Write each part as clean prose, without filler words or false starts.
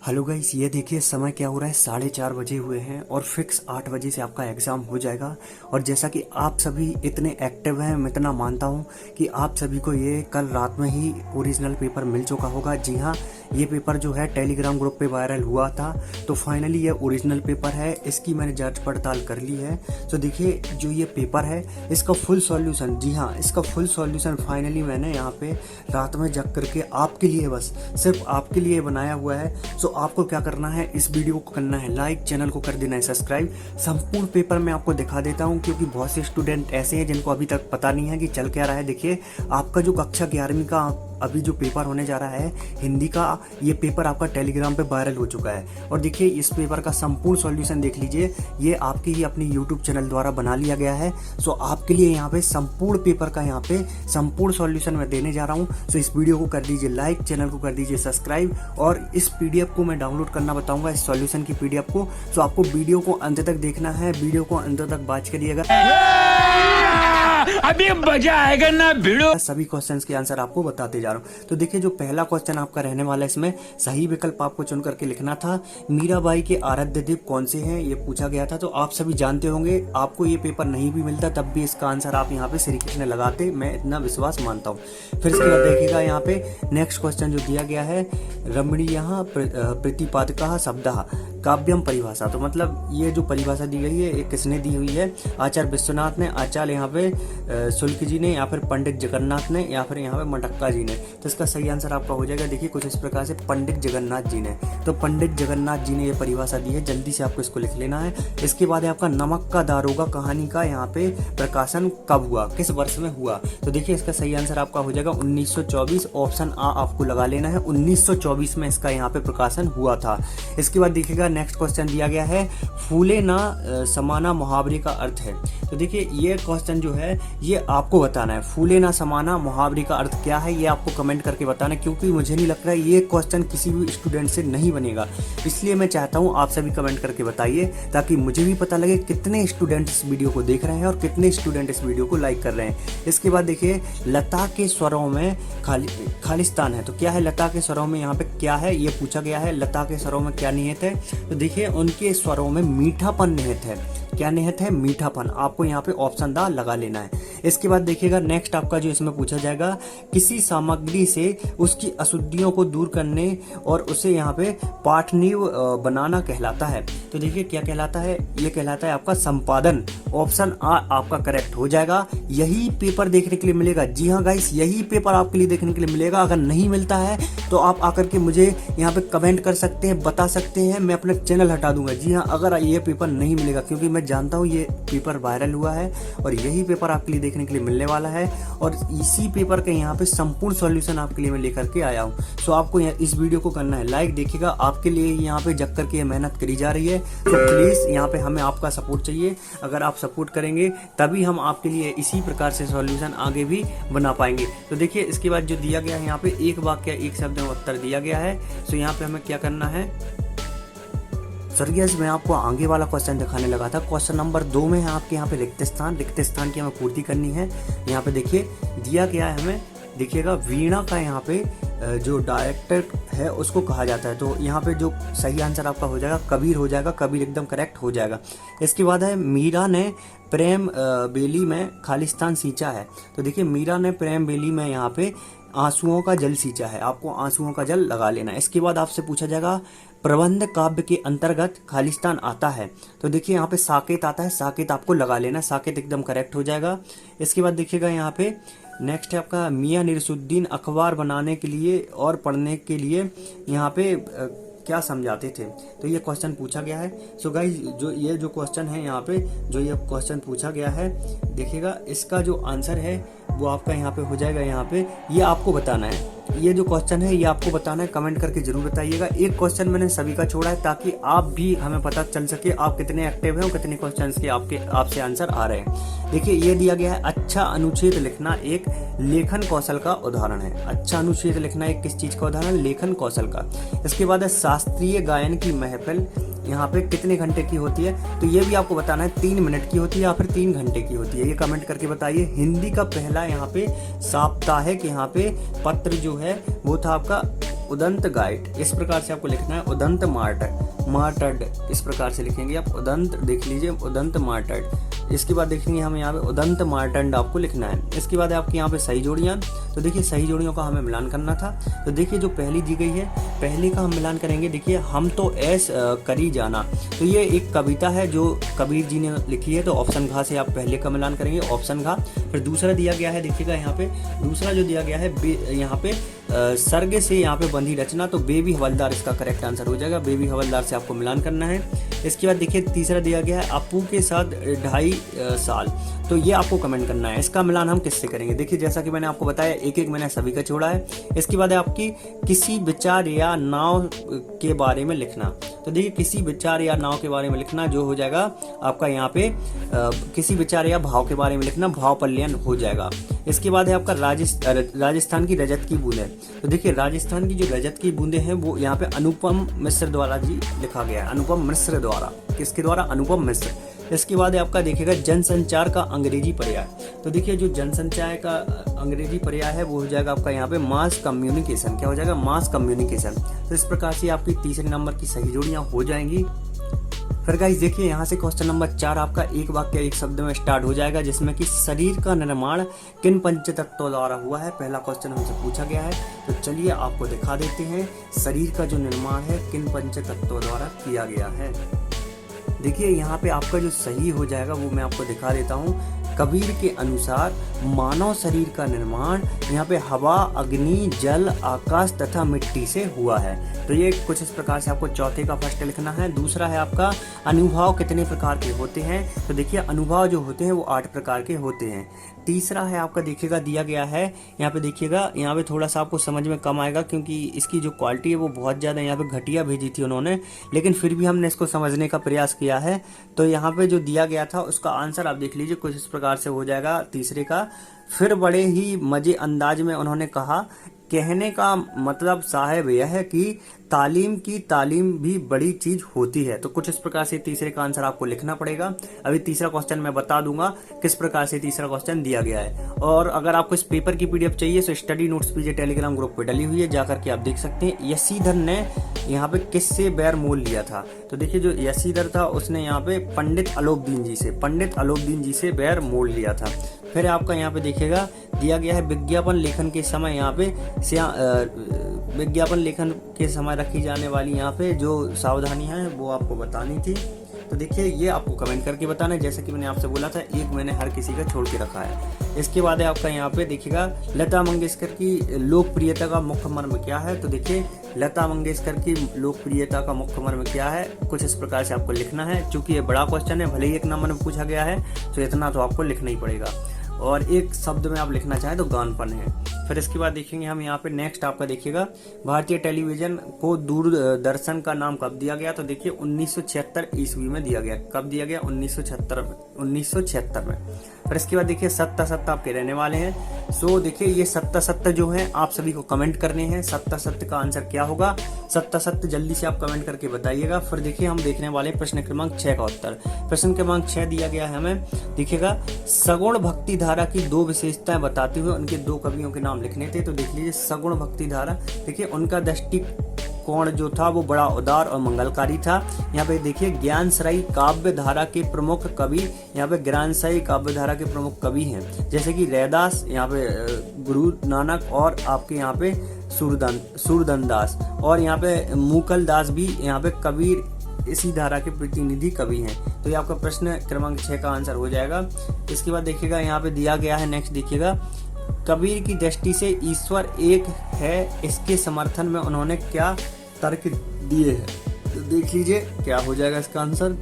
Hello guys, ये देखिए समय क्या हो रहा है, 4:30 बजे हुए हैं और फिक्स 8 बजे से आपका एग्ज़ाम हो जाएगा। और जैसा कि आप सभी इतने एक्टिव हैं, मैं इतना मानता हूँ कि आप सभी को ये कल रात में ही ओरिजिनल पेपर मिल चुका होगा। जी हाँ, ये पेपर जो है टेलीग्राम ग्रुप पे वायरल हुआ था, तो फाइनली ये ओरिजिनल पेपर है। इसकी मैंने जांच पड़ताल कर ली है। तो देखिए जो ये पेपर है इसका फुल सॉल्यूशन, जी हाँ, इसका फुल सॉल्यूशन फाइनली मैंने यहाँ पे रात में जग करके आपके लिए, बस सिर्फ आपके लिए बनाया हुआ है। सो आपको क्या करना है, इस वीडियो को करना है लाइक, चैनल को कर देना है सब्सक्राइब। संपूर्ण पेपर मैं आपको दिखा देता हूं, क्योंकि बहुत से स्टूडेंट ऐसे हैं जिनको अभी तक पता नहीं है कि चल क्या रहा है। देखिए आपका जो कक्षा 11वीं का अभी जो पेपर होने जा रहा है हिंदी का, ये पेपर आपका टेलीग्राम पे वायरल हो चुका है। और देखिए इस पेपर का संपूर्ण सॉल्यूशन देख लीजिए, ये आपके ही अपनी यूट्यूब चैनल द्वारा बना लिया गया है। सो आपके लिए यहाँ पे संपूर्ण पेपर का यहाँ पे संपूर्ण सॉल्यूशन मैं देने जा रहा हूँ। सो इस वीडियो को कर दीजिए लाइक, चैनल को कर दीजिए सब्सक्राइब, और इस पीडीएफ को मैं डाउनलोड करना बताऊंगा, इस सॉल्यूशन की पीडीएफ को। सो आपको वीडियो को अंत तक देखना है, वीडियो को अंत तक वॉच करिएगा, अभी मजा आएगा ना भिड़ो। सभी क्वेश्चंस के आंसर आपको बताते जा रहा हूँ। तो देखिए जो पहला क्वेश्चन आपका रहने वाला है, इसमें सही विकल्प आपको चुन करके लिखना था। मीराबाई के आराध्य देव कौन से हैं, ये पूछा गया था। तो आप सभी जानते होंगे, आपको ये पेपर नहीं भी मिलता तब भी इसका आंसर आप यहाँ पे श्री कृष्ण लगाते, मैं इतना विश्वास मानता हूँ। फिर इसके बाद देखिएगा यहाँ पे नेक्स्ट क्वेश्चन जो दिया गया है, रमणीय प्रतिपादक शब्द काव्यम परिभाषा। तो मतलब ये जो परिभाषा दी गई है ये किसने दी हुई है, आचार्य विश्वनाथ ने, आचार्य यहाँ पे शुल्क जी ने, या फिर पंडित जगन्नाथ ने, या फिर यहाँ पे मटक्का जी ने। तो इसका सही आंसर आपका हो जाएगा, देखिए कुछ इस प्रकार से, पंडित जगन्नाथ जी ने। तो पंडित जगन्नाथ जी ने ये परिभाषा दी है, जल्दी से आपको इसको लिख लेना है। इसके बाद है आपका नमक का दारोगा कहानी का यहाँ पे प्रकाशन कब हुआ, किस वर्ष में हुआ। तो देखिए इसका सही आंसर आपका हो जाएगा 1924, ऑप्शन आ आपको लगा लेना है, 1924 में इसका यहाँ पे प्रकाशन हुआ था। इसके बाद देखिएगा नेक्स्ट क्वेश्चन दिया गया है, फूले ना समाना मुहावरे का अर्थ है। तो देखिए ये क्वेश्चन जो है ये आपको बताना है, फूले ना समाना मुहावरे का अर्थ क्या है, ये आपको कमेंट करके बताना है, क्योंकि मुझे नहीं लगता है ये क्वेश्चन किसी भी स्टूडेंट से नहीं बनेगा। इसलिए मैं चाहता हूँ आप सभी कमेंट करके बताइए, ताकि मुझे भी पता लगे कितने स्टूडेंट इस वीडियो को देख रहे हैं और कितने स्टूडेंट इस वीडियो को लाइक कर रहे हैं। इसके बाद देखिए लता के स्वरों में खालिस्तान है। तो क्या है लता के स्वरों में, यहाँ पे क्या है ये पूछा गया है, लता के स्वरों में क्या निहित है। तो देखिए उनके स्वरों में मीठापन निहित है। क्या निहित है, मीठापन। आपको यहाँ पे ऑप्शन दा लगा लेना है। इसके बाद देखिएगा नेक्स्ट आपका जो इसमें पूछा जाएगा, किसी सामग्री से उसकी अशुद्धियों को दूर करने और उसे यहाँ पे पाठनीय बनाना कहलाता है। तो देखिए क्या कहलाता है, ये कहलाता है आपका संपादन। ऑप्शन आ आपका करेक्ट हो जाएगा। यही पेपर देखने के लिए मिलेगा, जी हाँ गाइस, यही पेपर आपके लिए देखने के लिए मिलेगा। अगर नहीं मिलता है तो आप आकर के मुझे यहाँ पे कमेंट कर सकते हैं, बता सकते हैं, मैं अपना चैनल हटा दूंगा। जी हाँ, अगर ये पेपर नहीं मिलेगा, क्योंकि मैं जानता हूँ ये पेपर वायरल हुआ है और यही पेपर आपके लिए देखने के लिए मिलने वाला है, और इसी पेपर के यहाँ पे संपूर्ण सॉल्यूशन आपके लिए मैं लेकर के आया हूँ। सो आपको इस वीडियो को करना है लाइक। देखिएगा आपके लिए यहाँ पे जग करके ये मेहनत करी जा रही है, तो प्लीज़ यहाँ पे हमें आपका सपोर्ट चाहिए। अगर आप सपोर्ट करेंगे तभी हम आपके लिए इसी प्रकार से सॉल्यूशन आगे भी बना पाएंगे। तो देखिए इसके बाद जो दिया गया है यहाँ पे, एक वाक्य एक शब्द में उत्तर दिया गया है। सो यहाँ पे हमें क्या करना है, सर यस, मैं आपको आगे वाला क्वेश्चन दिखाने लगा था। क्वेश्चन नंबर 2 में है आपके यहाँ पे रिक्त स्थान की हमें पूर्ति करनी है। यहाँ पे देखिए दिया गया है हमें, देखिएगा वीणा का यहाँ पे जो डायरेक्टर है उसको कहा जाता है। तो यहाँ पे जो सही आंसर आपका हो जाएगा कबीर हो जाएगा, कबीर एकदम करेक्ट हो जाएगा। इसके बाद है मीरा ने प्रेम बेली में खालिस्तान सींचा है। तो देखिए मीरा ने प्रेम बेली में यहाँ पे आंसुओं का जल सींचा है, आपको आंसुओं का जल लगा लेना है। इसके बाद आपसे पूछा जाएगा प्रबंध काव्य के अंतर्गत खालिस्तान आता है। तो देखिए यहाँ पे साकेत आता है, साकेत आपको लगा लेना, साकेत एकदम करेक्ट हो जाएगा। इसके बाद देखिएगा यहाँ पे नेक्स्ट है आपका, मियां नसीरुद्दीन अखबार बनाने के लिए और पढ़ने के लिए यहाँ पे क्या समझाते थे। तो ये क्वेश्चन पूछा गया है। सो गाइस जो क्वेश्चन है यहाँ पे, जो ये क्वेश्चन पूछा गया है, देखिएगा इसका जो आंसर है वो आपका यहाँ पे हो जाएगा। यहाँ पे ये आपको बताना है, ये जो क्वेश्चन है ये आपको बताना है, कमेंट करके जरूर बताइएगा। एक क्वेश्चन मैंने सभी का छोड़ा है ताकि आप भी, हमें पता चल सके आप कितने एक्टिव हैं और कितने क्वेश्चंस के आपसे आंसर आ रहे हैं। देखिए ये दिया गया है, अच्छा अनुच्छेद लिखना एक लेखन कौशल का उदाहरण है। अच्छा अनुच्छेद लिखना एक किस चीज का उदाहरण, लेखन कौशल का। इसके बाद है शास्त्रीय गायन की महफिल यहाँ पे कितने घंटे की होती है। तो ये भी आपको बताना है 3 मिनट की होती है या फिर 3 घंटे की होती है, ये कमेंट करके बताइए। हिंदी का पहला यहाँ पे साप्ताहिक यहाँ पे पत्र जो है वो था आपका उदंत गाइड, इस प्रकार से आपको लिखना है। उदंत मार्टड, इस प्रकार से लिखेंगे आप उदंत, देख लीजिए उदंत मार्टड। इसके बाद देखेंगे हम यहाँ पे उदंत मार्टंड आपको लिखना है। इसके बाद आपके यहाँ पे सही जोड़ियाँ, तो देखिए सही जोड़ियों का हमें मिलान करना था। तो देखिए जो पहली दी गई है, पहली का हम मिलान करेंगे। देखिए हम तो ऐस करी जाना, तो ये एक कविता है जो कबीर जी ने लिखी है, तो ऑप्शन घ से आप पहले का मिलान करेंगे, ऑप्शन घ। फिर दूसरा दिया गया है, देखिएगा यहाँ पे दूसरा जो दिया गया है, यहाँ पे सर्ग से यहाँ पे बंधी रचना, तो बेबी हवलदार इसका करेक्ट आंसर हो जाएगा। बेबी हवलदार से आपको मिलान करना है। इसके बाद देखिए तीसरा दिया गया है अपू के साथ 2.5 साल, तो ये आपको कमेंट करना है। इसका मिलान हम किससे करेंगे? देखिए जैसा कि मैंने आपको बताया, एक एक मैंने सभी का छोड़ा है। इसके बाद है आपकी किसी विचार या नाव के बारे में लिखना, तो देखिए किसी विचार या नाव के बारे में लिखना जो हो जाएगा आपका यहाँ पे किसी विचार या भाव के बारे में लिखना, भाव पल्यन हो जाएगा। इसके बाद है आपका राजस्थान की रजत की बूंदें, तो देखिए राजस्थान की जो रजत की बूंदें हैं वो यहाँ पे अनुपम मिश्र द्वारा जी लिखा गया है, अनुपम मिश्र द्वारा। किसके द्वारा? अनुपम मिश्र। इसके बाद है आपका देखिएगा जनसंचार का अंग्रेजी पर्याय, तो देखिए जो जनसंचार का अंग्रेजी पर्याय है वो हो जाएगा आपका यहाँ पे मास कम्युनिकेशन। क्या हो जाएगा? Mass communication. तो इस प्रकार से आपकी तीसरे नंबर की सही जोड़ियाँ हो जाएंगी। फिर गाइस देखिए यहाँ से क्वेश्चन नंबर 4 आपका एक वाक्य एक शब्द में स्टार्ट हो जाएगा, जिसमें कि शरीर का निर्माण किन पंच तत्वों द्वारा हुआ है। पहला क्वेश्चन हमसे पूछा गया है, तो चलिए आपको दिखा देते हैं शरीर का जो निर्माण है किन पंच तत्वों द्वारा किया गया है। देखिए यहाँ पे आपका जो सही हो जाएगा वो मैं आपको दिखा देता हूँ। कबीर के अनुसार मानव शरीर का निर्माण यहाँ पे हवा, अग्नि, जल, आकाश तथा मिट्टी से हुआ है। तो ये कुछ इस प्रकार से आपको चौथे का फर्स्ट लिखना है। दूसरा है आपका अनुभव कितने प्रकार के होते हैं, तो देखिए अनुभव जो होते हैं वो 8 प्रकार के होते हैं। तीसरा है आपका देखिएगा दिया गया है, यहाँ पे देखिएगा यहाँ पे थोड़ा सा आपको समझ में कम आएगा क्योंकि इसकी जो क्वालिटी है वो बहुत ज़्यादा यहाँ पे घटिया भेजी थी उन्होंने, लेकिन फिर भी हमने इसको समझने का प्रयास किया है। तो यहाँ पे जो दिया गया था उसका आंसर आप देख लीजिए कुछ इस प्रकार से हो जाएगा तीसरे का। फिर बड़े ही मजे अंदाज में उन्होंने कहा, कहने का मतलब साहब यह है कि तालीम की तालीम भी बड़ी चीज होती है। तो कुछ इस प्रकार से तीसरे का आंसर आपको लिखना पड़ेगा। अभी तीसरा क्वेश्चन मैं बता दूंगा किस प्रकार से तीसरा क्वेश्चन दिया गया है। और अगर आपको इस पेपर की पीडीएफ चाहिए तो स्टडी नोट्स पीजे टेलीग्राम ग्रुप पे डली हुई है, जाकर के आप देख सकते हैं। यशीधर ने यहाँ पे किससे बैर मोल लिया था, तो देखिए जो यशीधर था उसने यहाँ पे पंडित अलोकदीन जी से बैर मोल लिया था। फिर आपका यहाँ पे देखिएगा दिया गया है विज्ञापन लेखन के समय यहाँ पे विज्ञापन लेखन के समय रखी जाने वाली यहाँ पे जो सावधानियां हैं वो आपको बतानी थी। तो देखिए ये आपको कमेंट करके बताना है, जैसे कि मैंने आपसे बोला था एक मैंने हर किसी का छोड़ के रखा है। इसके बाद है आपका यहाँ पे देखिएगा लता मंगेशकर की लोकप्रियता का मुख्य मर्म क्या है, तो देखिए लता मंगेशकर की लोकप्रियता का मुख्य मर्म क्या है, कुछ इस प्रकार से आपको लिखना है। चूंकि ये बड़ा क्वेश्चन है, भले ही एक नंबर में पूछा गया है तो इतना तो आपको लिखना ही पड़ेगा। और एक शब्द में आप लिखना चाहें तो गानपन है। फिर इसके बाद देखेंगे हम यहाँ पे नेक्स्ट आपका देखिएगा भारतीय टेलीविजन को दूरदर्शन का नाम कब दिया गया, तो देखिए 1976 ईस्वी में दिया गया। कब दिया गया? 1976 में। फिर इसके बाद देखिए सत्ता आपके रहने वाले हैं। सो देखिए ये सत्ता जो है आप सभी को कमेंट करने हैं। सत्ता का आंसर क्या होगा, सत्ता जल्दी से आप कमेंट करके बताइएगा। फिर देखिए हम देखने वाले प्रश्न क्रमांक 6 का उत्तर। प्रश्न क्रमांक 6 दिया गया है हमें, देखिएगा सगुण भक्ति धारा की 2 विशेषताएं बताते हुए उनके 2 कवियों के नाम लिखने थे। तो देख लीजिए सगुण भक्ति धारा, देखिए उनका दृष्टिकोण जो था वो बड़ा उदार और मंगलकारी था। यहाँ पे देखिए ज्ञानश्राई काव्य धारा के प्रमुख कवि, यहाँ पे ज्ञानश्राई काव्य धारा के प्रमुख कवि हैं जैसे कि रैदास, यहाँ पे गुरु नानक और आपके यहाँ पे सूरदास दास, और यहाँ पे मूकल दास भी यहाँ पे कबीर इसी धारा के प्रतिनिधि कवि हैं। तो ये आपका प्रश्न क्रमांक 6 का आंसर हो जाएगा। इसके बाद देखिएगा यहाँ पे दिया गया है नेक्स्ट देखिएगा कबीर की दृष्टि से ईश्वर एक है, इसके समर्थन में उन्होंने क्या तर्क दिए हैं, तो देख लीजिए क्या हो जाएगा इसका आंसर।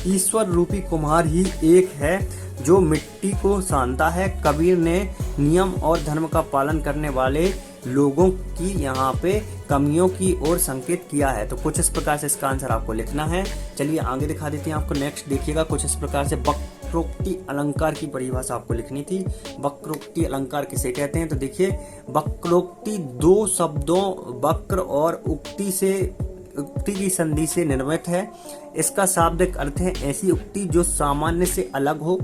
ईश्वर रूपी कुम्हार ही एक है जो मिट्टी को सानता है। कबीर ने नियम और धर्म का पालन करने वाले लोगों की यहाँ पे कमियों की ओर संकेत किया है। तो कुछ इस प्रकार से इसका आंसर आपको लिखना है। चलिए आगे दिखा देते हैं आपको। नेक्स्ट देखिएगा कुछ इस प्रकार से वक्रोक्ति अलंकार की परिभाषा आपको लिखनी थी। वक्रोक्ति अलंकार किसे कहते हैं, तो देखिए वक्रोक्ति 2 शब्दों वक्र और उक्ति की संधि से निर्मित है। इसका शाब्दिक अर्थ है ऐसी उक्ति जो सामान्य से अलग हो,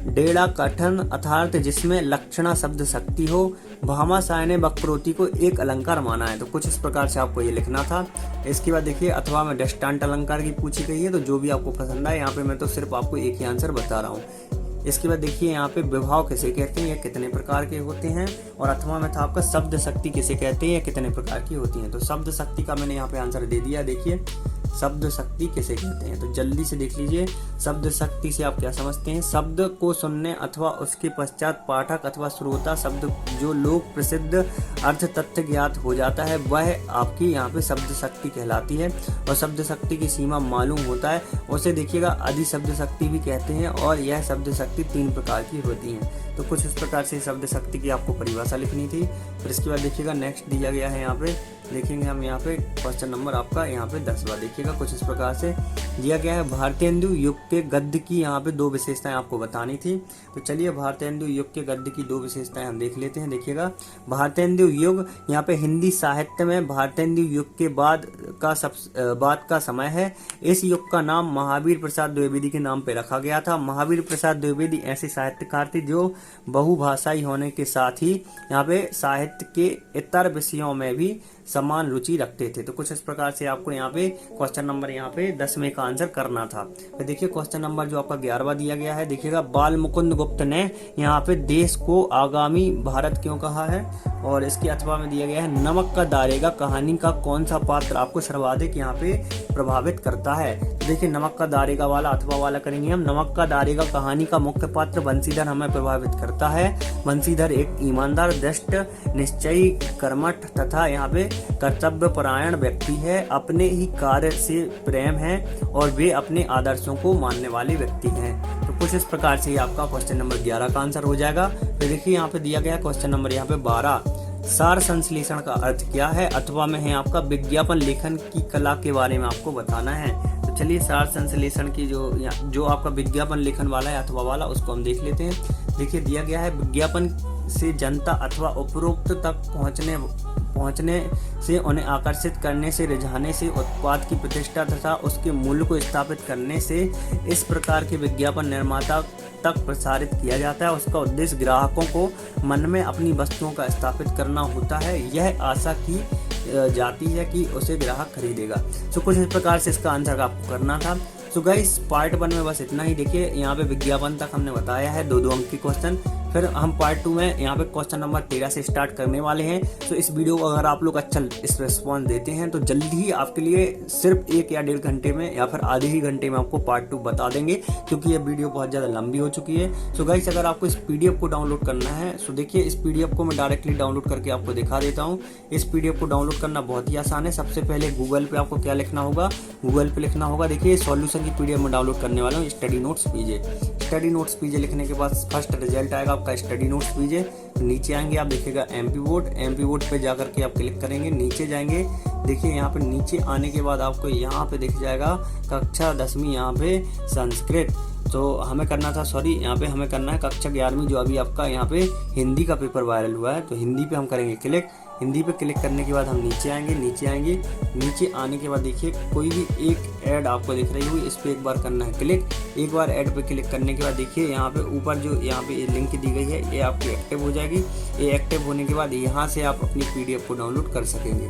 डेढ़ा कठन अर्थात जिसमें लक्षणा शब्द शक्ति हो। भामाशाय ने वक्रोक्ति को एक अलंकार माना है। तो कुछ इस प्रकार से आपको ये लिखना था। इसके बाद देखिए अथवा में दृष्टांत अलंकार की पूछी गई है, तो जो भी आपको पसंद आए, यहाँ पे मैं तो सिर्फ आपको एक ही आंसर बता रहा हूँ। इसके बाद देखिए यहाँ पे विभाव किसे कहते हैं, या कितने प्रकार के होते हैं, और अथवा में था आपका शब्द शक्ति किसे कहते हैं, या कितने प्रकार की होती हैं। तो शब्द शक्ति का मैंने यहाँ पे आंसर दे दिया। देखिए शब्द शक्ति किसे कहते हैं, तो जल्दी से देख लीजिए। शब्द शक्ति से आप क्या समझते हैं? शब्द को सुनने अथवा उसके पश्चात पाठक अथवा श्रोता शब्द जो लोक प्रसिद्ध अर्थ तथ्य ज्ञात हो जाता है, वह आपकी यहाँ पे शब्द शक्ति कहलाती है। और शब्द शक्ति की सीमा मालूम होता है, उसे देखिएगा अधि शब्द शक्ति भी कहते हैं। और यह शब्द शक्ति 3 प्रकार की होती हैं। तो कुछ इस प्रकार से शब्द शक्ति की आपको परिभाषा लिखनी थी। फिर इसके बाद देखिएगा नेक्स्ट दिया गया है, यहाँ पे देखेंगे हम यहाँ पे क्वेश्चन नंबर आपका यहाँ पे 10वां देखिएगा कुछ इस प्रकार से दिया गया है। भारतेंदु युग के गद्य की यहाँ पे 2 विशेषताएं आपको बतानी थी। तो चलिए भारतेंदु युग के गद्य की 2 विशेषताएं हम देख लेते हैं। देखिएगा भारतेंदु युग यहाँ पे हिंदी साहित्य में भारतेंदु युग के बाद का समय है। इस युग का नाम महावीर प्रसाद द्विवेदी के नाम पे रखा गया था। महावीर प्रसाद द्विवेदी ऐसे साहित्यकार थे जो बहुभाषाई होने के साथ ही यहाँ पे साहित्य के इतर विषयों में भी समान रुचि रखते थे। तो कुछ इस प्रकार से आपको यहाँ पे क्वेश्चन नंबर यहाँ पे 10वें का आंसर करना था। तो देखिए क्वेश्चन नंबर जो आपका 11वां दिया गया है, देखिएगा बाल मुकुंद गुप्त ने यहाँ पे देश को आगामी भारत क्यों कहा है। और इसके अथवा में दिया गया है नमक का दारेगा कहानी का कौन सा पात्र आपको सर्वाधिक यहाँ पे प्रभावित करता है। तो देखिए नमक का दारेगा वाला अथवा वाला करेंगे हम। नमक का दारेगा कहानी का मुख्य पात्र बंसीधर हमें प्रभावित करता है। बंसीधर एक ईमानदार, दृष्ट, निश्चयी, कर्मठ तथा यहाँ पे कर्तव्य परायण व्यक्ति है। अपने ही कार्य से प्रेम है और वे अपने आदर्शों को मानने वाले व्यक्ति हैं। तो कुछ इस प्रकार से आपका क्वेश्चन नंबर 11 का आंसर हो जाएगा। तो देखिए यहाँ पे दिया गया क्वेश्चन नंबर यहाँ पे 12, सार संश्लेषण का अर्थ क्या है। अथवा में है आपका विज्ञापन लेखन की कला के बारे में आपको बताना है। तो चलिए सार संश्लेषण की जो आपका विज्ञापन लेखन वाला है अथवा वाला, उसको हम देख लेते हैं। देखिए दिया गया है विज्ञापन से जनता अथवा उपरोक्त तक पहुंचने से, उन्हें आकर्षित करने से, रिझाने से, उत्पाद की प्रतिष्ठा तथा उसके मूल्य को स्थापित करने से इस प्रकार के विज्ञापन निर्माता तक प्रसारित किया जाता है। उसका उद्देश्य ग्राहकों को मन में अपनी वस्तुओं का स्थापित करना होता है। यह आशा की जाती है कि उसे ग्राहक खरीदेगा। तो कुछ इस प्रकार से इसका आंसर आपको करना था। तो गाइस पार्ट 1 में बस इतना ही। देखिए यहाँ पे विज्ञापन तक हमने बताया है 2-2 अंक की क्वेश्चन। फिर हम पार्ट 2 में यहाँ पे क्वेश्चन नंबर 13 से स्टार्ट करने वाले हैं। तो इस वीडियो को अगर आप लोग अच्छा इस रिस्पॉन्स देते हैं तो जल्दी ही आपके लिए सिर्फ 1 या 1.5 घंटे में या फिर आधे ही घंटे में आपको पार्ट 2 बता देंगे, क्योंकि ये वीडियो बहुत ज़्यादा लंबी हो चुकी है। सो गाइस अगर आपको इस PDF को डाउनलोड करना है, सो देखिए इस PDF को मैं डायरेक्टली डाउनलोड करके आपको दिखा देता हूँ। इस PDF को डाउनलोड करना बहुत ही आसान है। सबसे पहले गूगल पे आपको क्या लिखना होगा, गूगल पे लिखना होगा। देखिए सॉल्यूशन की PDF में डाउनलोड करने वाला हूँ स्टडी नोट्स पीजे। स्टडी नोट्स पीजे लिखने के बाद फर्स्ट रिजल्ट आएगा आपका स्टडी नोट्स पीजे। नीचे आएंगे आप देखिएगा MP बोर्ड पे जाकर के आप क्लिक करेंगे, नीचे जाएंगे। देखिए यहाँ पे नीचे आने के बाद आपको यहाँ पे दिख जाएगा कक्षा 10वीं यहाँ पे संस्कृत। तो हमें करना था, यहाँ पे हमें करना है कक्षा 11वीं जो अभी आपका यहाँ पे हिंदी का पेपर वायरल हुआ है। तो हिंदी पे हम करेंगे क्लिक। हिंदी पे क्लिक करने के बाद हम नीचे आएंगे। नीचे आने के बाद देखिए कोई भी एक ऐड आपको दिख रही होगी, इस पर एक बार करना है क्लिक। एक बार ऐड पे क्लिक करने के बाद देखिए यहाँ पे ऊपर जो यहाँ पे लिंक दी गई है ये आपकी एक्टिव हो जाएगी। ये एक्टिव होने के बाद यहाँ से आप अपनी PDF को डाउनलोड कर सकेंगे।